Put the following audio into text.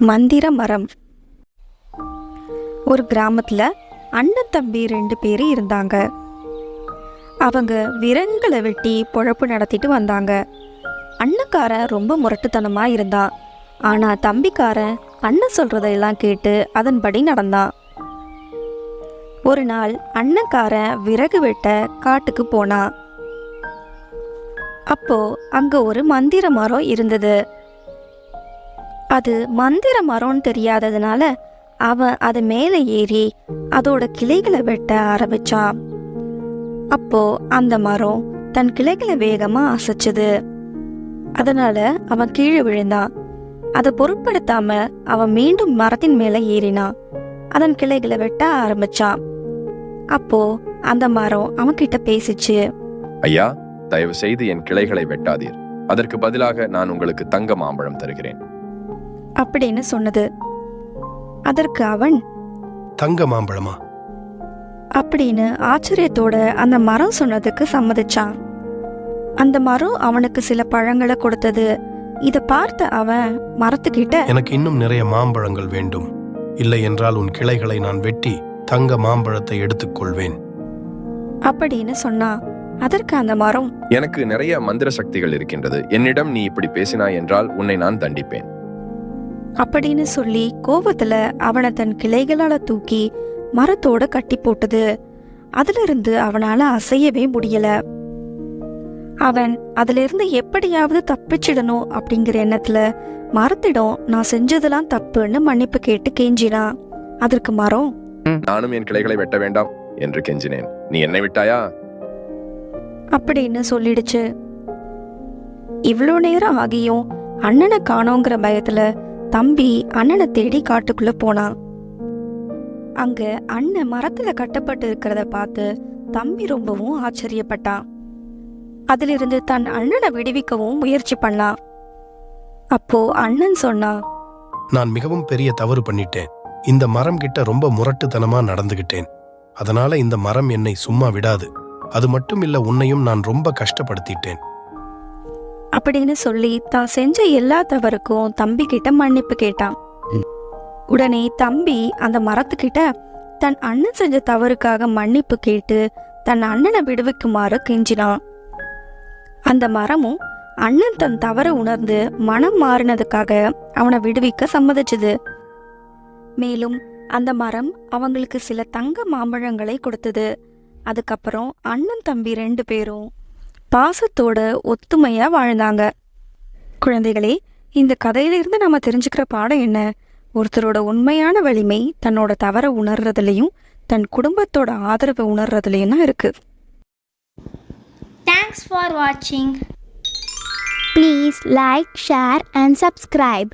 மந்திர மரம். ஒரு கிராமத்தில் அண்ணன் தம்பி 2 பேர் இருந்தாங்க. அவங்க விறகுகளை வெட்டி பொழப்பு நடத்திட்டு வந்தாங்க. அண்ணக்காரன் ரொம்ப முரட்டுத்தனமாக இருந்தான். ஆனால் தம்பிக்காரன் அண்ணன் சொல்கிறதையெல்லாம் கேட்டு அதன்படி நடந்தான். ஒரு நாள் அண்ணக்காரன் விறகு வெட்ட காட்டுக்கு போனான். அப்போ அங்கே ஒரு மந்திர மரம் இருந்தது. அது மந்திர மரம்னு தெரியாததுனால அவன் அது மேலே ஏறி அதோட கிளைகளை வெட்ட ஆரம்பிச்சான். அப்போ அந்த மரம் தன் கிளைகளை வேகமா அசைச்சது. அதனால அவன் கீழே விழுந்தான். அதை பொருட்படுத்தாம அவன் மீண்டும் மரத்தின் மேலே ஏறினான். அதன் கிளைகளை வெட்ட ஆரம்பிச்சான். அப்போ அந்த மரம் அவன்கிட்ட பேசிச்சு. ஐயா, தயவு செய்து என் கிளைகளை வெட்டாதீர். அதற்கு பதிலாக நான் உங்களுக்கு தங்க மாம்பழம் தருகிறேன் அப்படின்னு சொன்னது. அதற்கு அவன், தங்க மாம்பழமா அப்படின்னு ஆச்சரியத்தோட அந்த மரம் சொன்னதுக்கு சம்மதிச்சான். அந்த மரம் அவனுக்கு சில பழங்களை கொடுத்தது. இதை பார்த்த அவன் மரத்துக்கிட்ட, எனக்கு இன்னும் நிறைய மாம்பழங்கள் வேண்டும். இல்லை என்றால் உன் கிளைகளை நான் வெட்டி தங்க மாம்பழத்தை எடுத்துக்கொள்வேன் அப்படின்னு சொன்னான். அதற்கு அந்த மரம், எனக்கு நிறைய மந்திர சக்திகள் இருக்கின்றது. என்னிடம் நீ இப்படி பேசினாய் என்றால் உன்னை நான் தண்டிப்பேன் அப்படின்னு சொல்லி கோபத்துல அவனை தன் கிளைகளால தூக்கி மரத்தோட கட்டி போட்டது. அதிலிருந்து அவனால அசையவே முடியல. அவன் அதிலிருந்து எப்படியாவது தப்பிச்சிடணும் அப்படிங்கிற எண்ணத்துல மரத்திடம் நான் செஞ்சதெல்லாம் தப்புன்னு மன்னிப்பு கேட்டு கெஞ்சினான். அதற்கு மரம், நானும் என் கிளைகளை வெட்ட வேண்டாம் என்று கெஞ்சினேன். நீ என்னை விட்டாயா அப்படின்னு சொல்லிடுச்சு. இவ்வளோ நேரம் ஆகியும் அண்ணனை காணோங்கிற பயத்துல தம்பி அண்ணனை தேடி காட்டுக்குள்ள போனான். அங்க அண்ணன் மரத்துல கட்டப்பட்டு இருக்கிறத பார்த்து தம்பி ரொம்பவும் ஆச்சரியப்பட்டான். அதிலிருந்து தன் அண்ணனை விடுவிக்கவும் முயற்சி பண்ணான். அப்போ அண்ணன் சொன்னான், நான் மிகவும் பெரிய தவறு பண்ணிட்டேன். இந்த மரம் கிட்ட ரொம்ப முரட்டுத்தனமா நடந்துகிட்டேன். அதனால இந்த மரம் என்னை சும்மா விடாது. அது மட்டும் இல்ல, உன்னையும் நான் ரொம்ப கஷ்டப்படுத்திட்டேன் அப்படின்னு சொல்லி தான் செஞ்ச எல்லா தவறுக்கும் தம்பி கிட்ட மன்னிப்பு கேட்டான். உடனே தம்பி அந்த மரத்துக்கிட்ட தன் அண்ணன் செஞ்ச தவறுக்காக மன்னிப்பு கேட்டு தன் அண்ணனை விடுவிக்குமாறு கெஞ்சினான். அந்த மரமும் அண்ணன் தன் தவற உணர்ந்து மனம் மாறினதுக்காக அவனை விடுவிக்க சம்மதிச்சது. மேலும் அந்த மரம் அவங்களுக்கு சில தங்க மாம்பழங்களை கொடுத்தது. அதுக்கப்புறம் அண்ணன் தம்பி 2 பேரும் பாசத்தோட ஒத்துமையா வாழ்ந்தாங்க. குழந்தைகளே, இந்த கதையிலிருந்து நம்ம தெரிஞ்சுக்கிற பாடம் என்ன? ஒருத்தரோட உண்மையான வலிமை தன்னோட தவற உணர்றதுலையும் தன் குடும்பத்தோட ஆதரவை உணர்றதுலையும் தான் இருக்கு. Thanks for watching. Please like, share and subscribe.